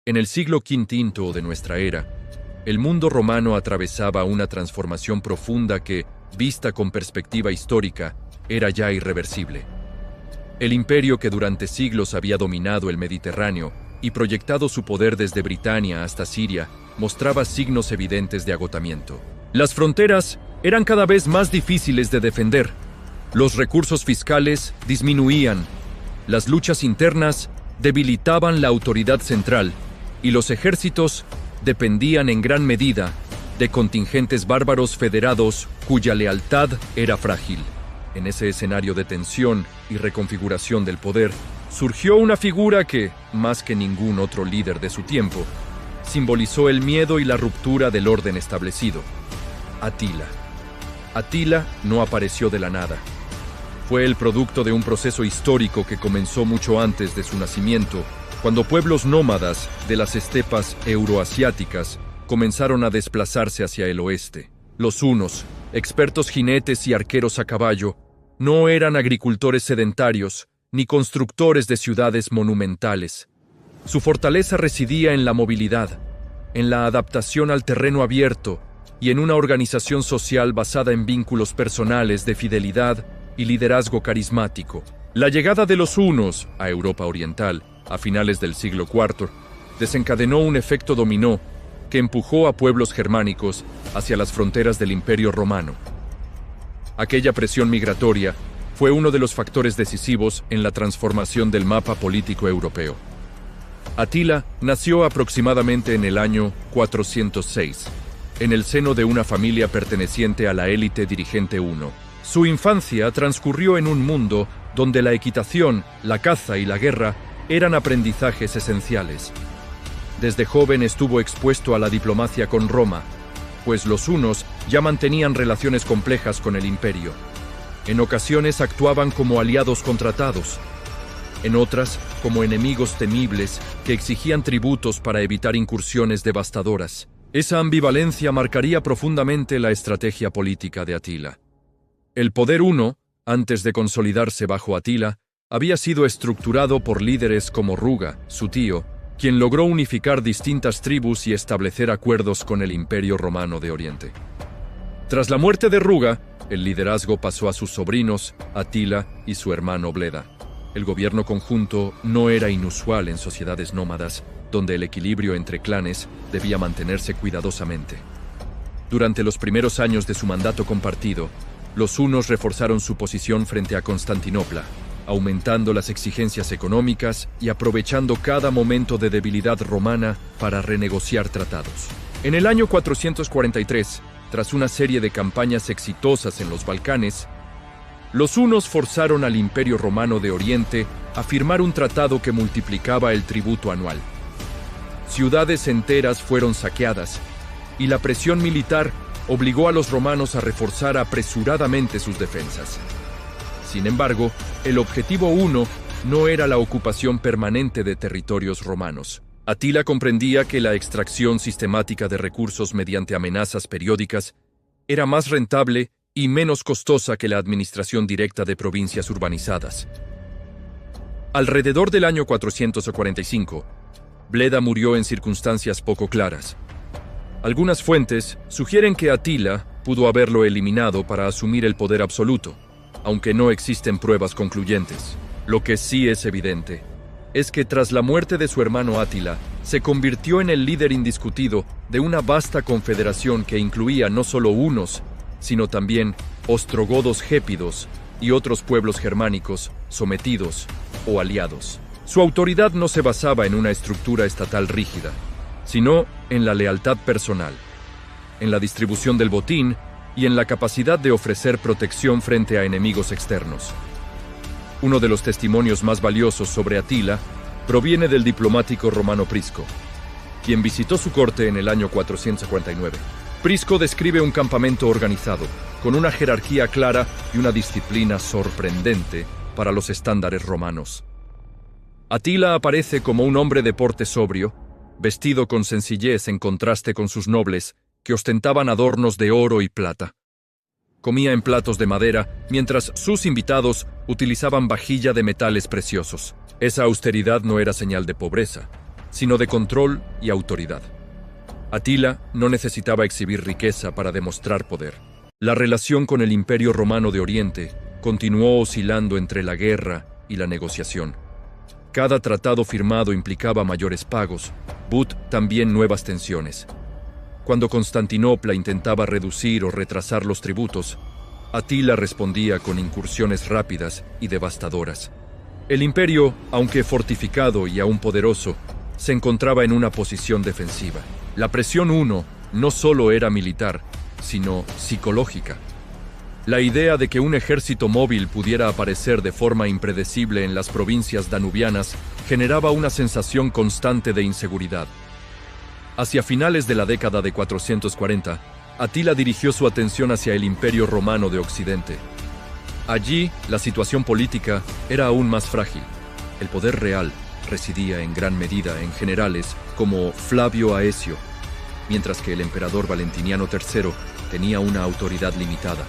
En el siglo V de nuestra era, el mundo romano atravesaba una transformación profunda que, vista con perspectiva histórica, era ya irreversible. El imperio que durante siglos había dominado el Mediterráneo y proyectado su poder desde Britania hasta Siria, mostraba signos evidentes de agotamiento. Las fronteras eran cada vez más difíciles de defender. Los recursos fiscales disminuían. Las luchas internas debilitaban la autoridad central y los ejércitos dependían en gran medida de contingentes bárbaros federados cuya lealtad era frágil. En ese escenario de tensión y reconfiguración del poder, surgió una figura que, más que ningún otro líder de su tiempo, simbolizó el miedo y la ruptura del orden establecido: Atila. Atila no apareció de la nada. Fue el producto de un proceso histórico que comenzó mucho antes de su nacimiento, cuando pueblos nómadas de las estepas euroasiáticas comenzaron a desplazarse hacia el oeste. Los hunos, expertos jinetes y arqueros a caballo, no eran agricultores sedentarios ni constructores de ciudades monumentales. Su fortaleza residía en la movilidad, en la adaptación al terreno abierto y en una organización social basada en vínculos personales de fidelidad y liderazgo carismático. La llegada de los hunos a Europa Oriental a finales del siglo IV desencadenó un efecto dominó que empujó a pueblos germánicos hacia las fronteras del Imperio Romano. Aquella presión migratoria fue uno de los factores decisivos en la transformación del mapa político europeo. Atila nació aproximadamente en el año 406, en el seno de una familia perteneciente a la élite dirigente huno. Su infancia transcurrió en un mundo donde la equitación, la caza y la guerra eran aprendizajes esenciales. Desde joven estuvo expuesto a la diplomacia con Roma, pues los hunos ya mantenían relaciones complejas con el imperio. En ocasiones actuaban como aliados contratados, en otras como enemigos temibles que exigían tributos para evitar incursiones devastadoras. Esa ambivalencia marcaría profundamente la estrategia política de Atila. El poder huno, antes de consolidarse bajo Atila, había sido estructurado por líderes como Ruga, su tío, quien logró unificar distintas tribus y establecer acuerdos con el Imperio Romano de Oriente. Tras la muerte de Ruga, el liderazgo pasó a sus sobrinos, Atila y su hermano Bleda. El gobierno conjunto no era inusual en sociedades nómadas, donde el equilibrio entre clanes debía mantenerse cuidadosamente. Durante los primeros años de su mandato compartido, los hunos reforzaron su posición frente a Constantinopla, aumentando las exigencias económicas y aprovechando cada momento de debilidad romana para renegociar tratados. En el año 443, tras una serie de campañas exitosas en los Balcanes, los hunos forzaron al Imperio Romano de Oriente a firmar un tratado que multiplicaba el tributo anual. Ciudades enteras fueron saqueadas, y la presión militar obligó a los romanos a reforzar apresuradamente sus defensas. Sin embargo, el objetivo huno no era la ocupación permanente de territorios romanos. Atila comprendía que la extracción sistemática de recursos mediante amenazas periódicas era más rentable y menos costosa que la administración directa de provincias urbanizadas. Alrededor del año 445, Bleda murió en circunstancias poco claras. Algunas fuentes sugieren que Atila pudo haberlo eliminado para asumir el poder absoluto, aunque no existen pruebas concluyentes. Lo que sí es evidente es que tras la muerte de su hermano Atila, se convirtió en el líder indiscutido de una vasta confederación que incluía no solo hunos, sino también ostrogodos gépidos y otros pueblos germánicos sometidos o aliados. Su autoridad no se basaba en una estructura estatal rígida, sino en la lealtad personal, en la distribución del botín y en la capacidad de ofrecer protección frente a enemigos externos. Uno de los testimonios más valiosos sobre Atila proviene del diplomático romano Prisco, quien visitó su corte en el año 449. Prisco describe un campamento organizado, con una jerarquía clara y una disciplina sorprendente para los estándares romanos. Atila aparece como un hombre de porte sobrio, vestido con sencillez en contraste con sus nobles, que ostentaban adornos de oro y plata. Comía en platos de madera, mientras sus invitados utilizaban vajilla de metales preciosos. Esa austeridad no era señal de pobreza, sino de control y autoridad. Atila no necesitaba exhibir riqueza para demostrar poder. La relación con el Imperio Romano de Oriente continuó oscilando entre la guerra y la negociación. Cada tratado firmado implicaba mayores pagos, también nuevas tensiones. Cuando Constantinopla intentaba reducir o retrasar los tributos, Atila respondía con incursiones rápidas y devastadoras. El imperio, aunque fortificado y aún poderoso, se encontraba en una posición defensiva. La presión no solo era militar, sino psicológica. La idea de que un ejército móvil pudiera aparecer de forma impredecible en las provincias danubianas generaba una sensación constante de inseguridad. Hacia finales de la década de 440, Atila dirigió su atención hacia el Imperio Romano de Occidente. Allí, la situación política era aún más frágil. El poder real residía en gran medida en generales como Flavio Aesio, mientras que el emperador Valentiniano III tenía una autoridad limitada.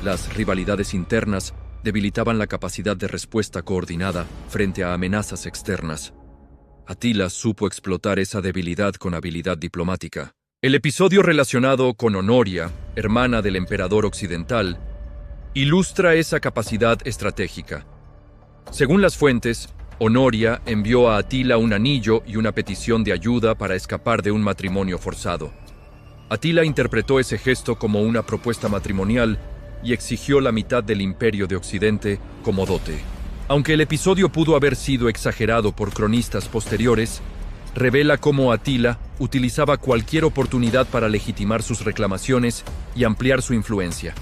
Las rivalidades internas debilitaban la capacidad de respuesta coordinada frente a amenazas externas. Atila supo explotar esa debilidad con habilidad diplomática. El episodio relacionado con Honoria, hermana del emperador occidental, ilustra esa capacidad estratégica. Según las fuentes, Honoria envió a Atila un anillo y una petición de ayuda para escapar de un matrimonio forzado. Atila interpretó ese gesto como una propuesta matrimonial y exigió la mitad del imperio de Occidente como dote. Aunque el episodio pudo haber sido exagerado por cronistas posteriores, revela cómo Atila utilizaba cualquier oportunidad para legitimar sus reclamaciones y ampliar su influencia.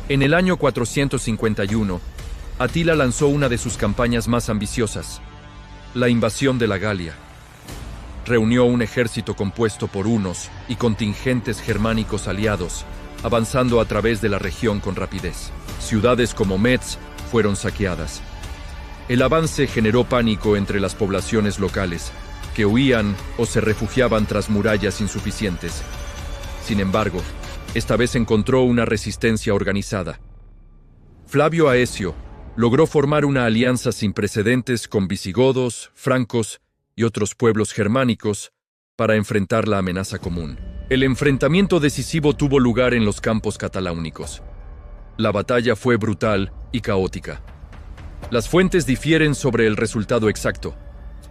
En el año 451, Atila lanzó una de sus campañas más ambiciosas, la invasión de la Galia. Reunió un ejército compuesto por hunos y contingentes germánicos aliados, avanzando a través de la región con rapidez. Ciudades como Metz fueron saqueadas. El avance generó pánico entre las poblaciones locales, que huían o se refugiaban tras murallas insuficientes. Sin embargo, esta vez encontró una resistencia organizada. Flavio Aesio logró formar una alianza sin precedentes con visigodos, francos y otros pueblos germánicos para enfrentar la amenaza común. El enfrentamiento decisivo tuvo lugar en los campos cataláunicos. La batalla fue brutal y caótica. Las fuentes difieren sobre el resultado exacto,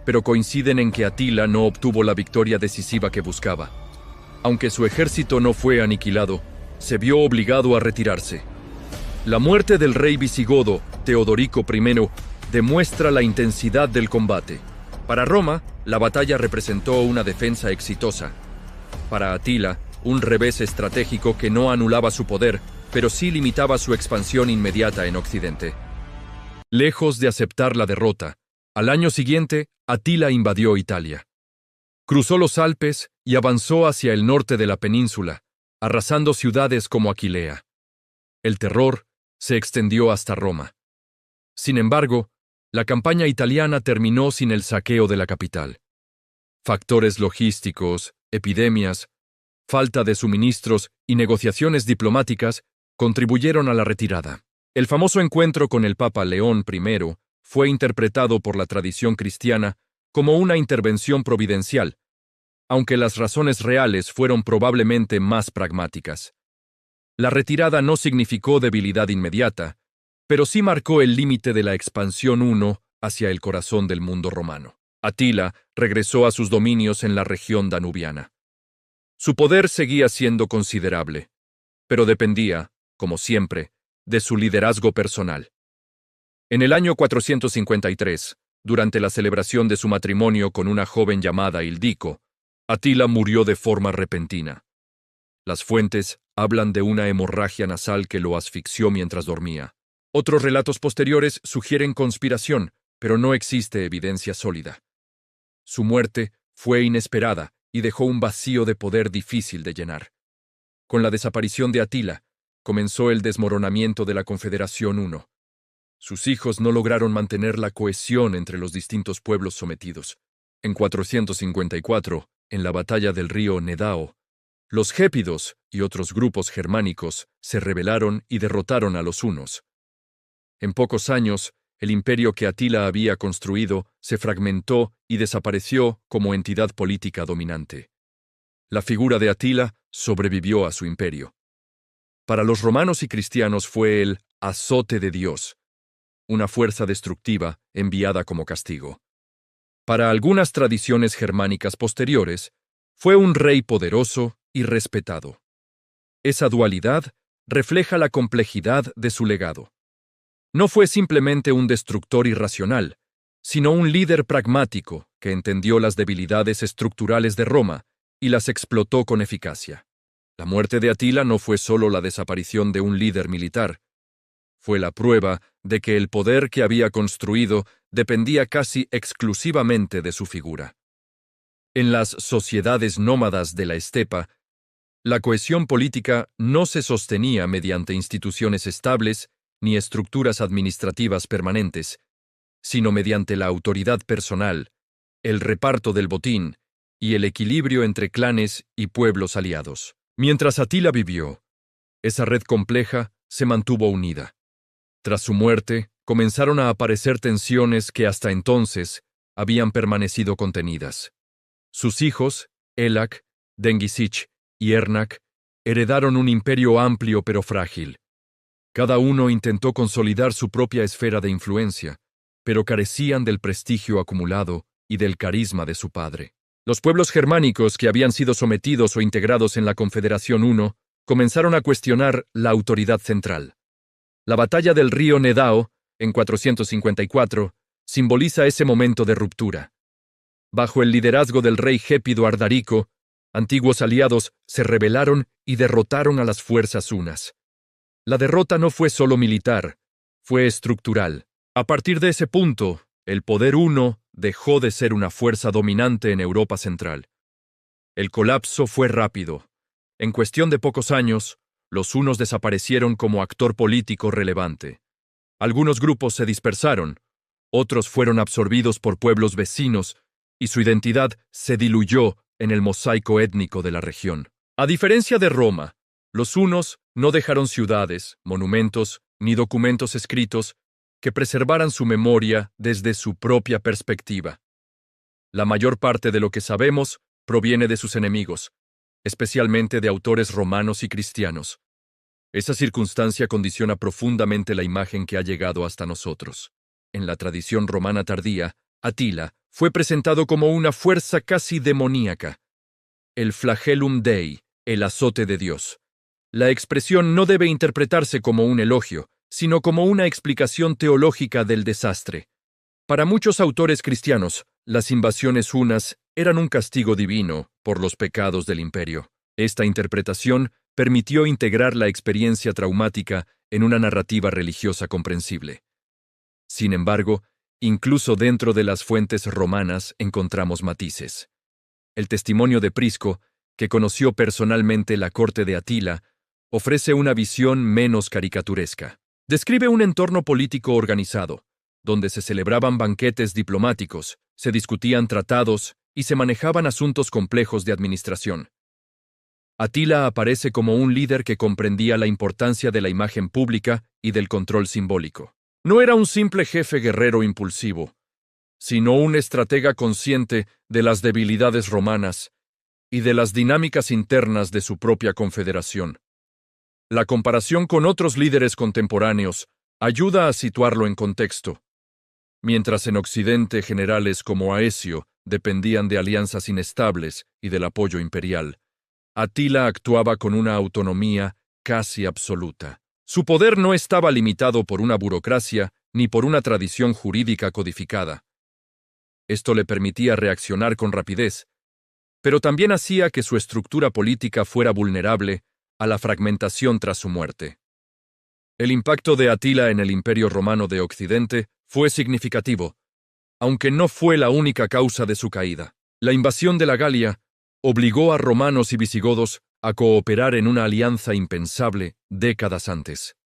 pero coinciden en que Atila no obtuvo la victoria decisiva que buscaba. Aunque su ejército no fue aniquilado, se vio obligado a retirarse. La muerte del rey visigodo, Teodorico I, demuestra la intensidad del combate. Para Roma, la batalla representó una defensa exitosa. Para Atila, un revés estratégico que no anulaba su poder, pero sí limitaba su expansión inmediata en Occidente. Lejos de aceptar la derrota, al año siguiente, Atila invadió Italia. Cruzó los Alpes y avanzó hacia el norte de la península, arrasando ciudades como Aquilea. El terror se extendió hasta Roma. Sin embargo, la campaña italiana terminó sin el saqueo de la capital. Factores logísticos, epidemias, falta de suministros y negociaciones diplomáticas contribuyeron a la retirada. El famoso encuentro con el Papa León I fue interpretado por la tradición cristiana como una intervención providencial, aunque las razones reales fueron probablemente más pragmáticas. La retirada no significó debilidad inmediata, pero sí marcó el límite de la expansión hacia el corazón del mundo romano. Atila regresó a sus dominios en la región danubiana. Su poder seguía siendo considerable, pero dependía, como siempre, de su liderazgo personal. En el año 453, durante la celebración de su matrimonio con una joven llamada Ildico, Atila murió de forma repentina. Las fuentes hablan de una hemorragia nasal que lo asfixió mientras dormía. Otros relatos posteriores sugieren conspiración, pero no existe evidencia sólida. Su muerte fue inesperada y dejó un vacío de poder difícil de llenar. Con la desaparición de Atila, comenzó el desmoronamiento de la Confederación I. Sus hijos no lograron mantener la cohesión entre los distintos pueblos sometidos. En 454, en la batalla del río Nedao, los gépidos y otros grupos germánicos se rebelaron y derrotaron a los hunos. En pocos años, el imperio que Atila había construido se fragmentó y desapareció como entidad política dominante. La figura de Atila sobrevivió a su imperio. Para los romanos y cristianos fue el azote de Dios, una fuerza destructiva enviada como castigo. Para algunas tradiciones germánicas posteriores, fue un rey poderoso y respetado. Esa dualidad refleja la complejidad de su legado. No fue simplemente un destructor irracional, sino un líder pragmático que entendió las debilidades estructurales de Roma y las explotó con eficacia. La muerte de Atila no fue solo la desaparición de un líder militar, fue la prueba de que el poder que había construido dependía casi exclusivamente de su figura. En las sociedades nómadas de la estepa, la cohesión política no se sostenía mediante instituciones estables ni estructuras administrativas permanentes, sino mediante la autoridad personal, el reparto del botín y el equilibrio entre clanes y pueblos aliados. Mientras Atila vivió, esa red compleja se mantuvo unida. Tras su muerte, comenzaron a aparecer tensiones que hasta entonces habían permanecido contenidas. Sus hijos, Elac, Dengisich y Ernak, heredaron un imperio amplio pero frágil. Cada uno intentó consolidar su propia esfera de influencia, pero carecían del prestigio acumulado y del carisma de su padre. Los pueblos germánicos que habían sido sometidos o integrados en la Confederación I comenzaron a cuestionar la autoridad central. La batalla del río Nedao, en 454, simboliza ese momento de ruptura. Bajo el liderazgo del rey Gépido Ardarico, antiguos aliados se rebelaron y derrotaron a las fuerzas hunas. La derrota no fue solo militar, fue estructural. A partir de ese punto, el poder huno dejó de ser una fuerza dominante en Europa Central. El colapso fue rápido. En cuestión de pocos años, los hunos desaparecieron como actor político relevante. Algunos grupos se dispersaron, otros fueron absorbidos por pueblos vecinos y su identidad se diluyó en el mosaico étnico de la región. A diferencia de Roma, los hunos no dejaron ciudades, monumentos ni documentos escritos que preservaran su memoria desde su propia perspectiva. La mayor parte de lo que sabemos proviene de sus enemigos, especialmente de autores romanos y cristianos. Esa circunstancia condiciona profundamente la imagen que ha llegado hasta nosotros. En la tradición romana tardía, Atila fue presentado como una fuerza casi demoníaca. El flagellum Dei, el azote de Dios. La expresión no debe interpretarse como un elogio, sino como una explicación teológica del desastre. Para muchos autores cristianos, las invasiones hunas eran un castigo divino por los pecados del imperio. Esta interpretación permitió integrar la experiencia traumática en una narrativa religiosa comprensible. Sin embargo, incluso dentro de las fuentes romanas encontramos matices. El testimonio de Prisco, que conoció personalmente la corte de Atila, ofrece una visión menos caricaturesca. Describe un entorno político organizado, donde se celebraban banquetes diplomáticos, se discutían tratados y se manejaban asuntos complejos de administración. Atila aparece como un líder que comprendía la importancia de la imagen pública y del control simbólico. No era un simple jefe guerrero impulsivo, sino un estratega consciente de las debilidades romanas y de las dinámicas internas de su propia confederación. La comparación con otros líderes contemporáneos ayuda a situarlo en contexto. Mientras en Occidente generales como Aecio dependían de alianzas inestables y del apoyo imperial, Atila actuaba con una autonomía casi absoluta. Su poder no estaba limitado por una burocracia ni por una tradición jurídica codificada. Esto le permitía reaccionar con rapidez, pero también hacía que su estructura política fuera vulnerable a la fragmentación tras su muerte. El impacto de Atila en el Imperio Romano de Occidente fue significativo, aunque no fue la única causa de su caída. La invasión de la Galia obligó a romanos y visigodos a cooperar en una alianza impensable décadas antes.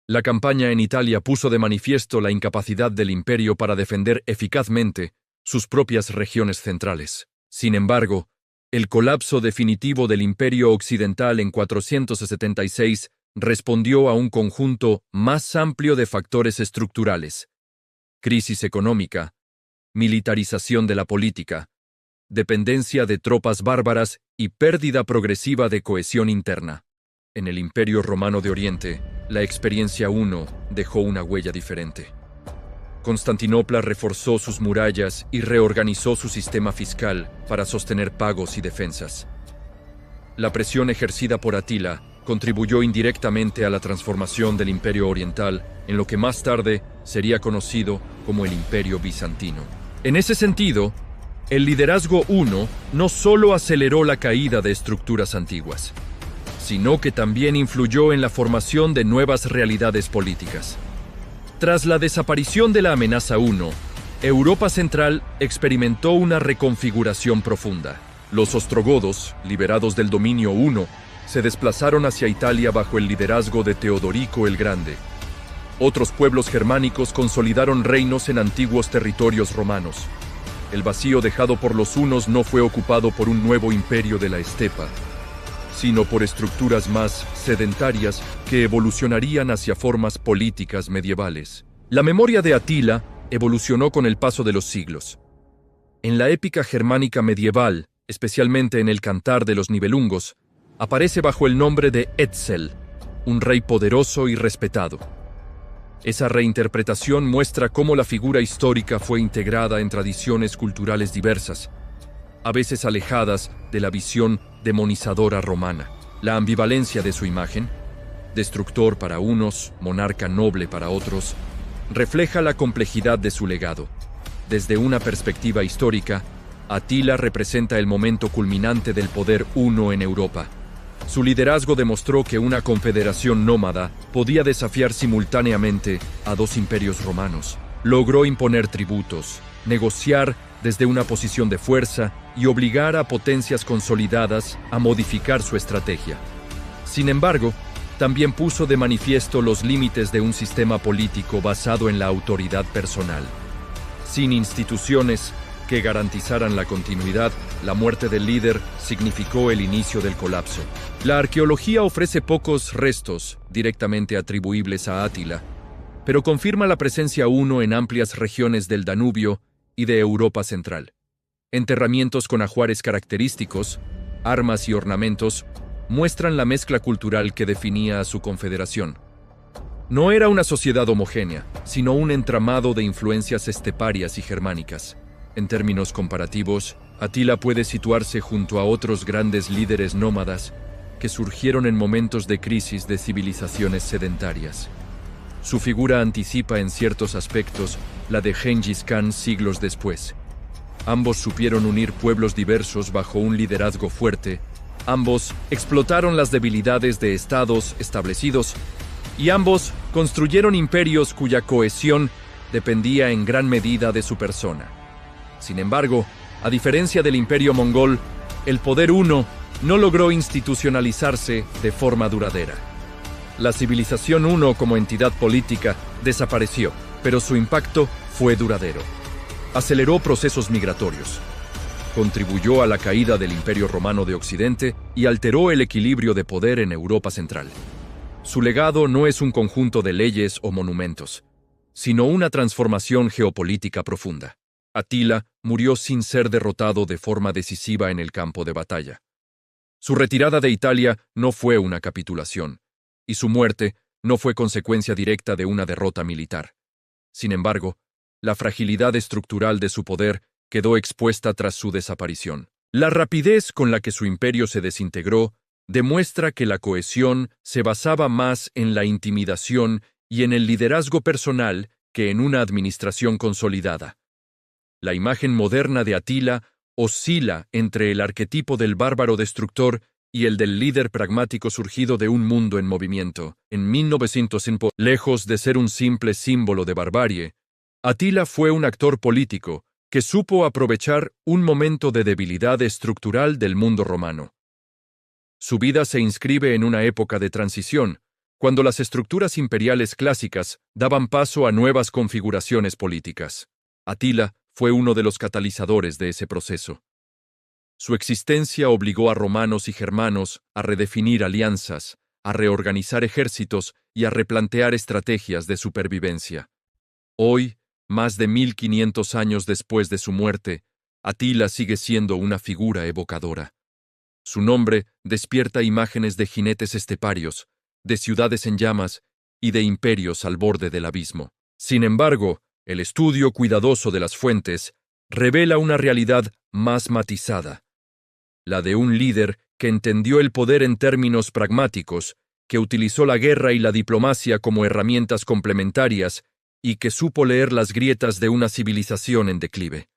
La campaña en Italia puso de manifiesto la incapacidad del imperio para defender eficazmente sus propias regiones centrales. Sin embargo, el colapso definitivo del Imperio Occidental en 476 respondió a un conjunto más amplio de factores estructurales, crisis económica, militarización de la política, dependencia de tropas bárbaras y pérdida progresiva de cohesión interna. En el Imperio Romano de Oriente, la experiencia 1 dejó una huella diferente. Constantinopla reforzó sus murallas y reorganizó su sistema fiscal para sostener pagos y defensas. La presión ejercida por Atila contribuyó indirectamente a la transformación del Imperio Oriental en lo que más tarde sería conocido como el Imperio Bizantino. En ese sentido, el liderazgo 1 no solo aceleró la caída de estructuras antiguas, sino que también influyó en la formación de nuevas realidades políticas. Tras la desaparición de la amenaza 1, Europa Central experimentó una reconfiguración profunda. Los ostrogodos, liberados del dominio 1, se desplazaron hacia Italia bajo el liderazgo de Teodorico el Grande. Otros pueblos germánicos consolidaron reinos en antiguos territorios romanos. El vacío dejado por los hunos no fue ocupado por un nuevo imperio de la estepa, sino por estructuras más sedentarias que evolucionarían hacia formas políticas medievales. La memoria de Atila evolucionó con el paso de los siglos. En la épica germánica medieval, especialmente en el Cantar de los Nibelungos, aparece bajo el nombre de Etzel, un rey poderoso y respetado. Esa reinterpretación muestra cómo la figura histórica fue integrada en tradiciones culturales diversas, a veces alejadas de la visión demonizadora romana. La ambivalencia de su imagen, destructor para unos, monarca noble para otros, refleja la complejidad de su legado. Desde una perspectiva histórica, Atila representa el momento culminante del poder huno en Europa. Su liderazgo demostró que una confederación nómada podía desafiar simultáneamente a dos imperios romanos. Logró imponer tributos, negociar desde una posición de fuerza y obligar a potencias consolidadas a modificar su estrategia. Sin embargo, también puso de manifiesto los límites de un sistema político basado en la autoridad personal. Sin instituciones que garantizaran la continuidad, la muerte del líder significó el inicio del colapso. La arqueología ofrece pocos restos directamente atribuibles a Átila, pero confirma la presencia huno en amplias regiones del Danubio y de Europa Central. Enterramientos con ajuares característicos, armas y ornamentos muestran la mezcla cultural que definía a su confederación. No era una sociedad homogénea, sino un entramado de influencias esteparias y germánicas. En términos comparativos, Atila puede situarse junto a otros grandes líderes nómadas que surgieron en momentos de crisis de civilizaciones sedentarias. Su figura anticipa en ciertos aspectos la de Gengis Khan siglos después. Ambos supieron unir pueblos diversos bajo un liderazgo fuerte. Ambos explotaron las debilidades de estados establecidos y ambos construyeron imperios cuya cohesión dependía en gran medida de su persona. Sin embargo, a diferencia del imperio mongol, el poder huno no logró institucionalizarse de forma duradera. La civilización huno como entidad política desapareció, pero su impacto fue duradero. Aceleró procesos migratorios, contribuyó a la caída del Imperio Romano de Occidente y alteró el equilibrio de poder en Europa Central. Su legado no es un conjunto de leyes o monumentos, sino una transformación geopolítica profunda. Atila murió sin ser derrotado de forma decisiva en el campo de batalla. Su retirada de Italia no fue una capitulación, y su muerte no fue consecuencia directa de una derrota militar. Sin embargo, la fragilidad estructural de su poder quedó expuesta tras su desaparición. La rapidez con la que su imperio se desintegró demuestra que la cohesión se basaba más en la intimidación y en el liderazgo personal que en una administración consolidada. La imagen moderna de Atila oscila entre el arquetipo del bárbaro destructor y el del líder pragmático surgido de un mundo en movimiento. En 1905, lejos de ser un simple símbolo de barbarie, Atila fue un actor político que supo aprovechar un momento de debilidad estructural del mundo romano. Su vida se inscribe en una época de transición, cuando las estructuras imperiales clásicas daban paso a nuevas configuraciones políticas. Atila fue uno de los catalizadores de ese proceso. Su existencia obligó a romanos y germanos a redefinir alianzas, a reorganizar ejércitos y a replantear estrategias de supervivencia. Hoy, más de 1500 años después de su muerte, Atila sigue siendo una figura evocadora. Su nombre despierta imágenes de jinetes esteparios, de ciudades en llamas y de imperios al borde del abismo. Sin embargo, el estudio cuidadoso de las fuentes revela una realidad más matizada, la de un líder que entendió el poder en términos pragmáticos, que utilizó la guerra y la diplomacia como herramientas complementarias y que supo leer las grietas de una civilización en declive.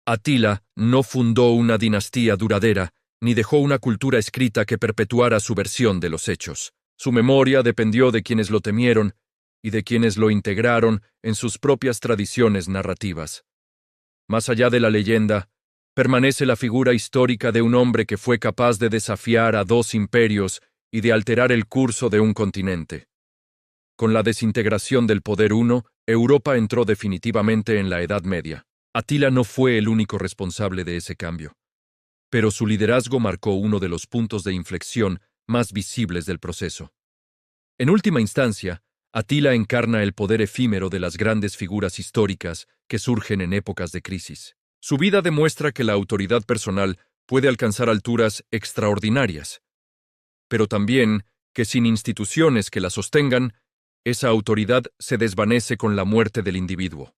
Atila no fundó una dinastía duradera, ni dejó una cultura escrita que perpetuara su versión de los hechos. Su memoria dependió de quienes lo temieron y de quienes lo integraron en sus propias tradiciones narrativas. Más allá de la leyenda, permanece la figura histórica de un hombre que fue capaz de desafiar a dos imperios y de alterar el curso de un continente. Con la desintegración del poder uno, Europa entró definitivamente en la Edad Media. Atila no fue el único responsable de ese cambio, pero su liderazgo marcó uno de los puntos de inflexión más visibles del proceso. En última instancia, Atila encarna el poder efímero de las grandes figuras históricas que surgen en épocas de crisis. Su vida demuestra que la autoridad personal puede alcanzar alturas extraordinarias, pero también que sin instituciones que la sostengan, esa autoridad se desvanece con la muerte del individuo.